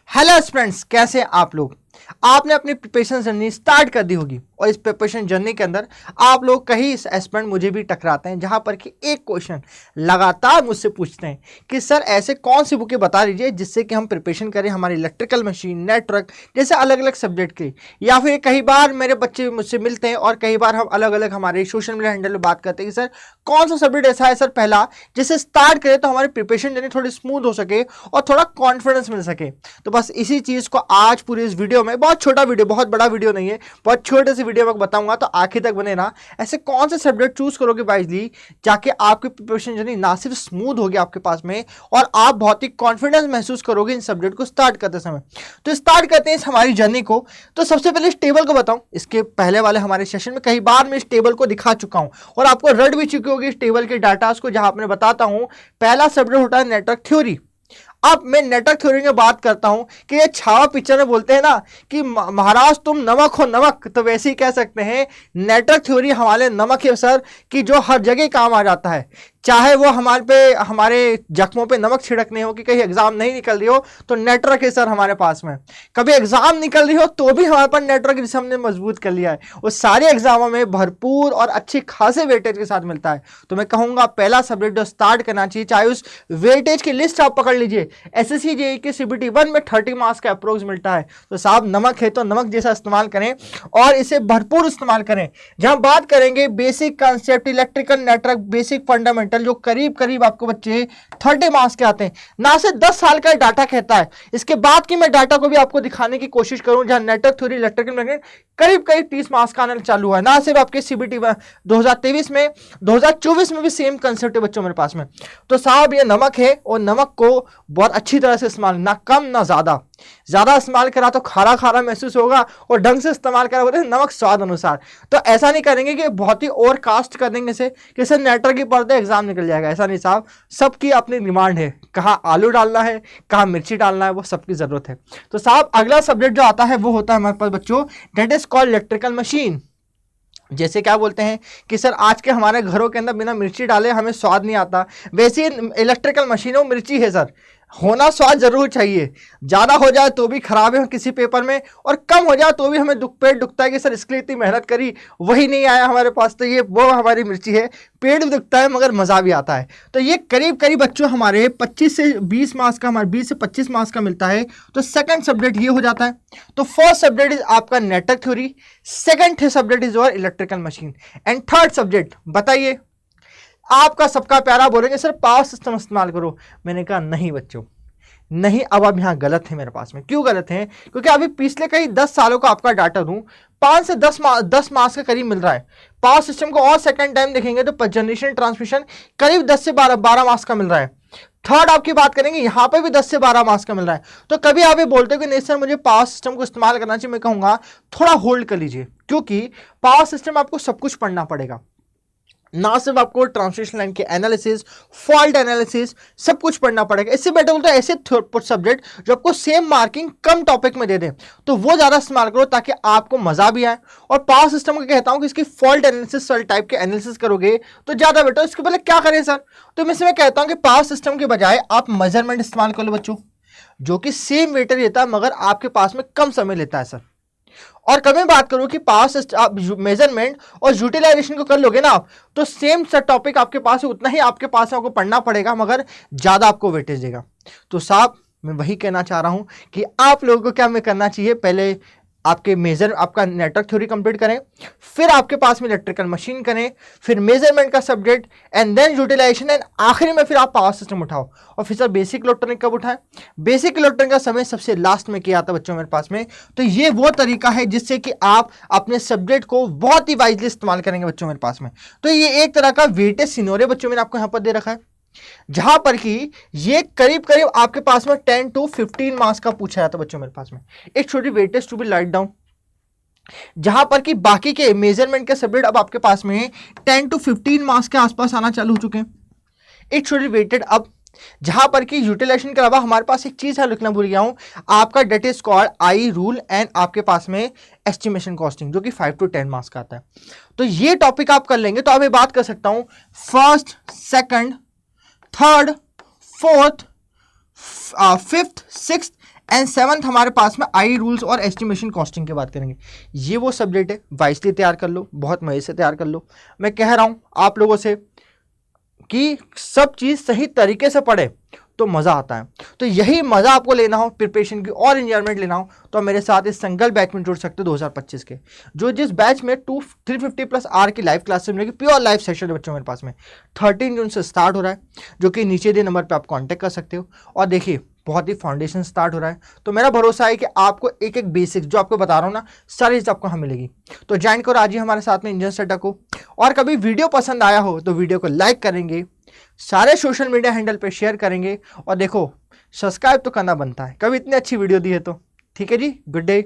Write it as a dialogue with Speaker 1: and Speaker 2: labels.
Speaker 1: Hello friends, कैसे हैं आप लोग। आपने अपनी प्रिपरेशन जर्नी स्टार्ट कर दी होगी और इस प्रिपरेशन जर्नी के अंदर आप लोग कई एस्पिरेंट मुझे भी टकराते हैं जहां पर कि एक क्वेश्चन लगातार मुझसे पूछते हैं कि सर ऐसे कौन सी बुकें बता दीजिए जिससे कि हम प्रिपरेशन करें हमारी इलेक्ट्रिकल मशीन, नेटवर्क जैसे अलग अलग सब्जेक्ट के। या फिर कई बार मेरे बच्चे मुझसे मिलते हैं और कई बार हम अलग अलग हमारे सोशल मीडिया हैंडल में बात करते हैं कि सर कौन सा सब्जेक्ट ऐसा है सर पहला जिससे स्टार्ट करें तो हमारी प्रिपरेशन जर्नी थोड़ी स्मूथ हो सके और थोड़ा कॉन्फिडेंस मिल सके। तो बस इसी चीज़ को आज पूरी इस वीडियो में, बहुत छोटा वीडियो, बहुत बड़ा वीडियो नहीं है, बहुत छोटे से वीडियो में बताऊंगा, तो आखिर तक बने ना। ऐसे कौन से सब्जेक्ट चूज करोगे वाइजली जाके आपकी प्रिपरेशन जर्नी ना सिर्फ स्मूथ होगी आपके पास में और आप बहुत ही कॉन्फिडेंस महसूस करोगे इन सब्जेक्ट को स्टार्ट करते समय। तो स्टार्ट करते हैं इस हमारी जर्नी को। तो सबसे पहले इस टेबल को बताऊं, इसके पहले वाले हमारे सेशन में कई बार मैं इस टेबल को दिखा चुका हूं और आपको रट भी चुकी होगी इस टेबल के डाटास को, जहां मैं बताता हूं पहला सब्जेक्ट होता है नेटवर्क थ्योरी। अब मैं नेटवर्क थ्योरी में बात करता हूं कि ये छावा पिक्चर में बोलते हैं ना कि महाराज तुम नमक हो नमक, तो वैसे ही कह सकते हैं नेटवर्क थ्योरी हमारे नमक है सर, कि जो हर जगह काम आ जाता है। चाहे वो हमारे जख्मों पे नमक छिड़कने हो कि कहीं एग्जाम नहीं निकल रही हो तो नेटवर्क है सर हमारे पास में। कभी एग्जाम निकल रही हो तो भी हमारे पास नेटवर्क जिसे हमने मजबूत कर लिया है, वो सारे एग्जामों में भरपूर और अच्छे खासे वेटेज के साथ मिलता है। तो मैं कहूंगा पहला सब्जेक्ट जो स्टार्ट करना चाहिए, चाहे उस वेटेज की लिस्ट आप पकड़ लीजिए, एसएससी जेईई के सीबीटी 1 में 30 मार्क्स का अप्रोक्स मिलता है। तो साहब नमक है तो नमक जैसा इस्तेमाल करें और इसे भरपूर इस्तेमाल करें। जहां बात करेंगे basic concept, electrical network, basic fundamental, जो करीब करीब आपको बच्चे 30 मार्क्स के आते हैं, ना से 10 साल का डाटा कहता है। इसके बाद की मैं डाटा को भी आपको दिखाने की कोशिश करूं जहां नेटवर्क थ्योरी, इलेक्ट्रिकल करीब करीब 30 मार्क्स का आना चालू है, ना सिर्फ आपके सीबीटी 2023 में, 2024 में भी सेम कंसेप्ट है बच्चों मेरे पास में। तो साहब ये नमक है और नमक को बहुत अच्छी तरह से इस्तेमाल, ना कम ना ज्यादा। ज्यादा इस्तेमाल करा तो खारा खारा महसूस होगा और ढंग से इस्तेमाल करा बोलते हैं नमक स्वाद अनुसार। तो ऐसा नहीं करेंगे कि बहुत ही ओवर कास्ट कर देंगे से कि सर नेटवर्क की पढ़ते एग्जाम निकल जाएगा, ऐसा नहीं साहब। सबकी अपनी डिमांड है, कहाँ आलू डालना है, कहाँ मिर्ची डालना है, वो सबकी जरूरत है। तो साहब अगला सब्जेक्ट जो आता है वो होता है हमारे पास बच्चों, that is called electrical machine. जैसे क्या बोलते हैं कि सर आज के हमारे घरों के अंदर बिना मिर्ची डाले हमें स्वाद नहीं आता, वैसे इलेक्ट्रिकल मशीनों मिर्ची है सर, होना स्वाद जरूर चाहिए। ज्यादा हो जाए तो भी खराब है किसी पेपर में और कम हो जाए तो भी हमें पेट दुखता है कि सर इसके लिए इतनी मेहनत करी वही नहीं आया हमारे पास, तो ये वो हमारी मिर्ची है। पेट भी दुखता है मगर मजा भी आता है। तो ये करीब करीब बच्चों हमारे 25 से 20 मार्क्स का, हमारे 20 से 25 मार्क्स का मिलता है। तो सेकंड सब्जेक्ट ये हो जाता है। तो फर्स्ट सब्जेक्ट इज आपका network theory, second subject is your electrical machine, and third subject बताइए। आपका सबका प्यारा बोलेंगे सर पावर सिस्टम इस्तेमाल करो। मैंने कहा नहीं बच्चों, नहीं। अब आप यहां गलत है मेरे पास में। क्यों गलत है? क्योंकि अभी पिछले कई 10 सालों का आपका डाटा दूं, 5 से 10 मार्क्स के करीब मिल रहा है। पावर सिस्टम को और सेकंड टाइम देखेंगे तो जनरेशन ट्रांसमिशन करीब 10 से 12 मार्क्स का मिल रहा है। थर्ड आपकी बात करेंगे यहां पे भी 10 से 12 मार्क्स का मिल रहा है। तो कभी आप ये बोलते हो कि नहीं सर मुझे पावर सिस्टम को इस्तेमाल करना चाहिए, मैं कहूंगा थोड़ा होल्ड कर लीजिए, क्योंकि पावर सिस्टम आपको सब कुछ पढ़ना पड़ेगा, ना सिर्फ आपको ट्रांसमिशन लाइन के एनालिसिस, फॉल्ट एनालिसिस सब कुछ पढ़ना पड़ेगा। इससे बेटर बोलते हैं ऐसे सब्जेक्ट जो आपको सेम मार्किंग कम टॉपिक में दे दे, तो वो ज्यादा इस्तेमाल करो ताकि आपको मजा भी आए। और पावर सिस्टम को कहता हूं कि इसकी फॉल्ट एनालिसिस टाइप के एनालिसिस करोगे तो ज्यादा बेटर। इसके पहले क्या करें सर? तो मैं कहता हूं कि पावर सिस्टम के बजाय आप मेजरमेंट इस्तेमाल कर लो बच्चों, जो कि सेम वेटेज लेता है मगर आपके पास में कम समय लेता है सर। और कभी बात करूं कि पावर सिस्टम मेजरमेंट और यूटिलाइजेशन को कर लोगे ना आप, तो सेम सर टॉपिक आपके पास है, उतना ही आपके पास आपको पढ़ना पड़ेगा मगर ज्यादा आपको वेटेज देगा। तो साहब मैं वही कहना चाह रहा हूं कि आप लोगों को क्या में करना चाहिए, पहले आपका नेटवर्क थ्योरी कंप्लीट करें, फिर आपके पास में इलेक्ट्रिकल मशीन करें, फिर मेजरमेंट का subject and then utilisation, and आखिरी में फिर आप पावर सिस्टम उठाओ। और फिर सर बेसिक इलेक्ट्रॉनिक कब उठाएं? बेसिक इलेक्ट्रॉनिक का समय सबसे लास्ट में किया था बच्चों मेरे पास में। तो ये वो तरीका है जिससे कि आप अपने सब्जेक्ट को बहुत ही वाइजली इस्तेमाल करेंगे बच्चों मेरे पास में। तो ये एक तरह का वेटेज सिनोरियो बच्चों मैंने आपको यहां पर दे रखा है, जहां पर कि ये करीब करीब आपके पास में 10 to 15 मार्क्स का पूछा जाता है बच्चों मेरे पास में। एक छोटी weightage to be laid down, जहां पर कि बाकी के मेजरमेंट के सब्जेक्ट अब आपके पास में 10 to 15 मार्क्स के आसपास आना चालू हो चुके हैं। एक छोटी वेटेड अब जहां पर कि यूटिलाइजेशन के अलावा हमारे पास एक चीज है, लिखना भूल गया हूं, आपका date is called I rule and आपके पास में एस्टिमेशन कॉस्टिंग, जो कि 5 to 10 मार्क्स का आता है। तो ये टॉपिक आप कर लेंगे तो अब मैं बात कर सकता हूं first, second, third, fourth, fifth, sixth and seventh हमारे पास में आई रूल्स और एस्टिमेशन कॉस्टिंग की बात करेंगे। ये वो सब्जेक्ट है, वाइसली तैयार कर लो, बहुत मजे से तैयार कर लो। मैं कह रहा हूँ आप लोगों से कि सब चीज़ सही तरीके से पढ़े तो मज़ा आता है। तो यही मज़ा आपको लेना हो प्रिपरेशन की और इंजॉयमेंट लेना हो तो मेरे साथ इस संकल्प बैच में जुड़ सकते हो 2025 के, जो जिस बैच में 350+ आवर की लाइव क्लासेस मिलेगी, प्योर लाइव सेशन बच्चों मेरे पास में 13 जून से स्टार्ट हो रहा है, जो कि नीचे दिए नंबर पर आप कॉन्टैक्ट कर सकते हो। और देखिए बहुत ही फाउंडेशन स्टार्ट हो रहा है, तो मेरा भरोसा है कि आपको एक एक बेसिक जो आपको बता रहा हूँ ना, सारी चीज़ आपको हम मिलेगी। तो ज्वाइन करो आज ही हमारे साथ में इंजन सेटा को। और कभी वीडियो पसंद आया हो तो वीडियो को लाइक करेंगे, सारे सोशल मीडिया हैंडल पे शेयर करेंगे, और देखो सब्सक्राइब तो करना बनता है, कभी इतनी अच्छी वीडियो दी है तो। ठीक है जी, गुड डे।